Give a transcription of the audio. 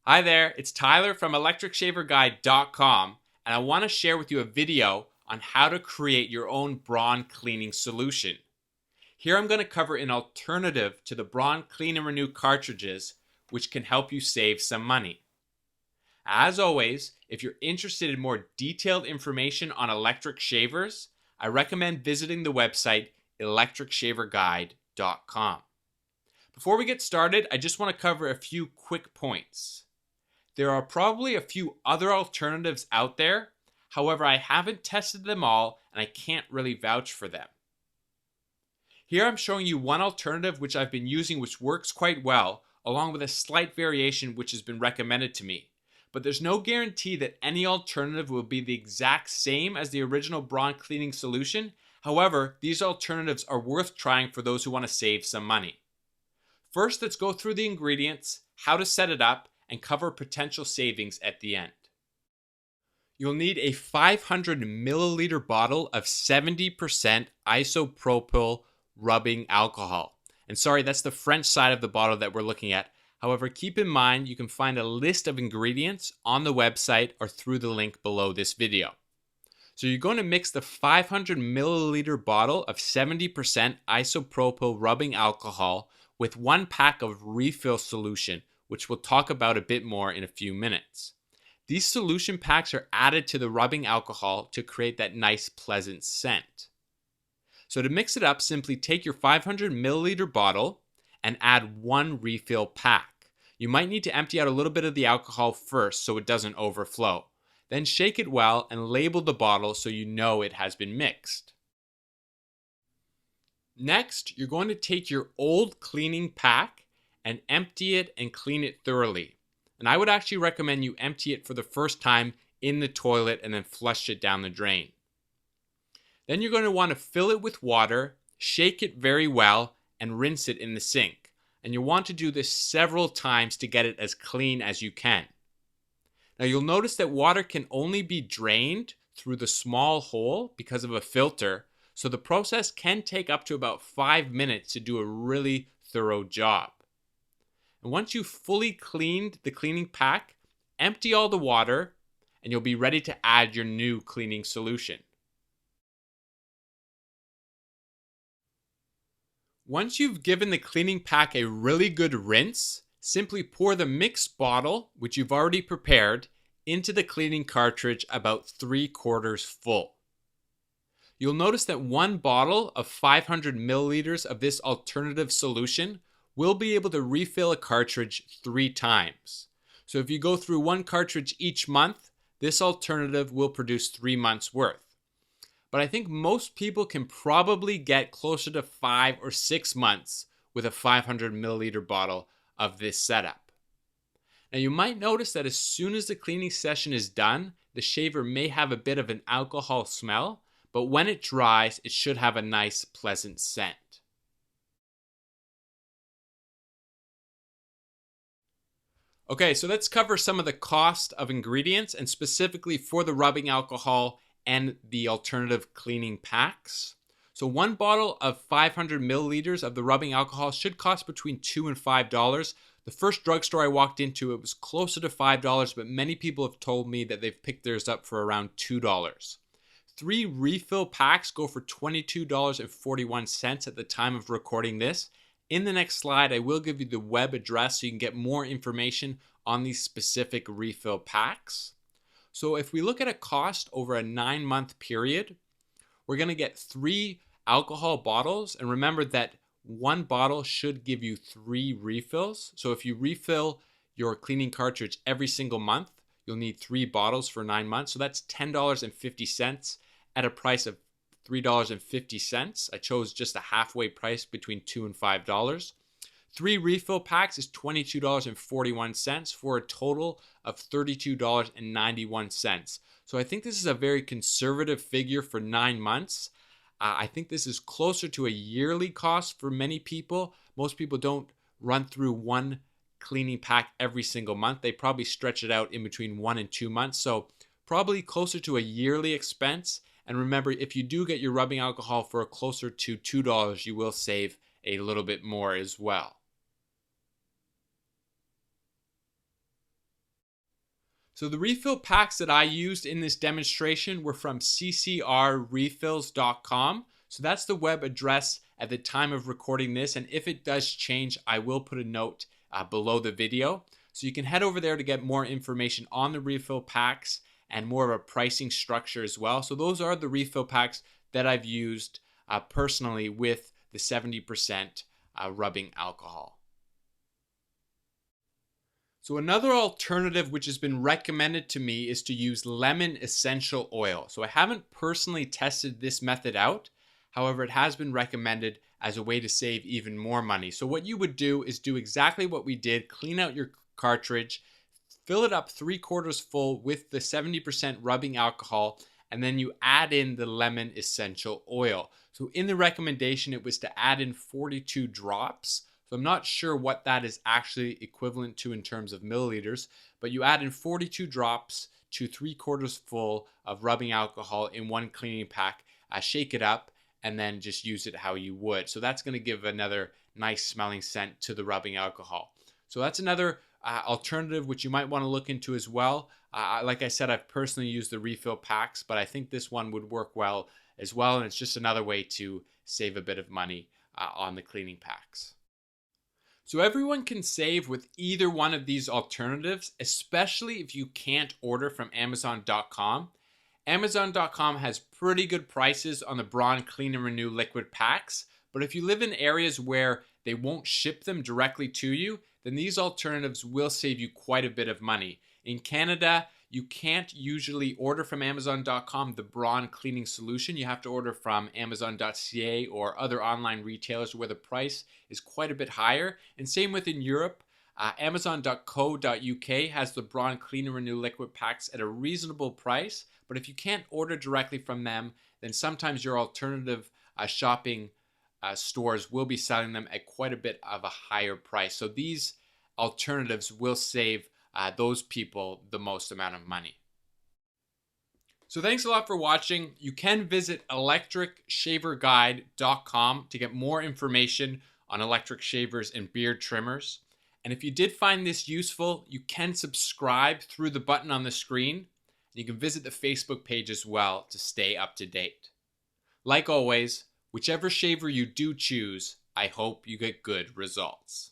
Hi there, it's Tyler from electricshaverguide.com, and I want to share with you a video on how to create your own Braun cleaning solution. Here I'm going to cover an alternative to the Braun Clean and Renew cartridges, which can help you save some money. As always, if you're interested in more detailed information on electric shavers, I recommend visiting the website electricshaverguide.com. Before we get started, I just want to cover a few quick points. There are probably a few other alternatives out there. However, I haven't tested them all and I can't really vouch for them. Here I'm showing you one alternative which I've been using which works quite well, along with a slight variation which has been recommended to me. But there's no guarantee that any alternative will be the exact same as the original Braun cleaning solution. However, these alternatives are worth trying for those who want to save some money. First, let's go through the ingredients, how to set it up, and cover potential savings at the end. You'll need a 500 milliliter bottle of 70% isopropyl rubbing alcohol. And sorry, that's the French side of the bottle that we're looking at. However, keep in mind you can find a list of ingredients on the website or through the link below this video. So you're going to mix the 500 milliliter bottle of 70% isopropyl rubbing alcohol with 1 pack of refill solution, which we'll talk about a bit more in a few minutes. These solution packs are added to the rubbing alcohol to create that nice pleasant scent. So to mix it up, simply take your 500 milliliter bottle and add 1 refill pack. You might need to empty out a little bit of the alcohol first so it doesn't overflow. Then shake it well and label the bottle so you know it has been mixed. Next, you're going to take your old cleaning pack and empty it and clean it thoroughly. And I would actually recommend you empty it for the first time in the toilet and then flush it down the drain. Then you're going to want to fill it with water, shake it very well, and rinse it in the sink. And you'll want to do this several times to get it as clean as you can. Now you'll notice that water can only be drained through the small hole because of a filter, so the process can take up to about 5 minutes to do a really thorough job. And once you've fully cleaned the cleaning pack, empty all the water and you'll be ready to add your new cleaning solution. Once you've given the cleaning pack a really good rinse, simply pour the mixed bottle, which you've already prepared, into the cleaning cartridge about 3/4 full. You'll notice that 1 bottle of 500 milliliters of this alternative solution will be able to refill a cartridge 3 times. So if you go through 1 cartridge each month, this alternative will produce 3 months worth. But I think most people can probably get closer to 5 or 6 months with a 500 milliliter bottle of this setup. Now you might notice that as soon as the cleaning session is done, the shaver may have a bit of an alcohol smell, but when it dries, it should have a nice pleasant scent. Okay, so let's cover some of the cost of ingredients and specifically for the rubbing alcohol and the alternative cleaning packs. So 1 bottle of 500 milliliters of the rubbing alcohol should cost between $2 and $5. The first drugstore I walked into, it was closer to $5, but many people have told me that they've picked theirs up for around $2. 3 refill packs go for $22.41 at the time of recording this. In the next slide, I will give you the web address so you can get more information on these specific refill packs. So if we look at a cost over a 9-month period, we're going to get 3 alcohol bottles. And remember that 1 bottle should give you 3 refills. So if you refill your cleaning cartridge every single month, you'll need 3 bottles for 9 months. So that's $10.50 at a price of $3.50. I chose just a halfway price between $2 and $5. 3 refill packs is $22.41 for a total of $32.91. So I think this is a very conservative figure for 9 months. I think this is closer to a yearly cost for many people. Most people don't run through 1 cleaning pack every single month. They probably stretch it out in between 1 and 2 months. So probably closer to a yearly expense. And remember, if you do get your rubbing alcohol for closer to $2, you will save a little bit more as well. So the refill packs that I used in this demonstration were from ccrrefills.com. So that's the web address at the time of recording this. And if it does change, I will put a note below the video. So you can head over there to get more information on the refill packs and more of a pricing structure as well. So those are the refill packs that I've used personally with the 70% rubbing alcohol. So another alternative which has been recommended to me is to use lemon essential oil. So I haven't personally tested this method out. However, it has been recommended as a way to save even more money. So what you would do is do exactly what we did. Clean out your cartridge, fill it up 3/4 full with the 70% rubbing alcohol, and then you add in the lemon essential oil. So in the recommendation, it was to add in 42 drops. So I'm not sure what that is actually equivalent to in terms of milliliters, but you add in 42 drops to 3/4 full of rubbing alcohol in one cleaning pack, shake it up, and then just use it how you would. So that's going to give another nice smelling scent to the rubbing alcohol. So that's another alternative which you might want to look into as well. Like I said, I've personally used the refill packs, but I think this one would work well as well, and it's just another way to save a bit of money on the cleaning packs. So everyone can save with either one of these alternatives, especially if you can't order from Amazon.com. Amazon.com has pretty good prices on the Braun Clean and Renew liquid packs, but if you live in areas where they won't ship them directly to you, then these alternatives will save you quite a bit of money. In Canada, you can't usually order from Amazon.com the Braun cleaning solution. You have to order from Amazon.ca or other online retailers where the price is quite a bit higher. And same within Europe. Amazon.co.uk has the Braun Clean and Renew liquid packs at a reasonable price. But if you can't order directly from them, then sometimes your alternative shopping stores will be selling them at quite a bit of a higher price. So these alternatives will save those people the most amount of money. So thanks a lot for watching. You can visit electricshaverguide.com to get more information on electric shavers and beard trimmers. And if you did find this useful, you can subscribe through the button on the screen. You can visit the Facebook page as well to stay up to date. Like always, whichever shaver you do choose, I hope you get good results.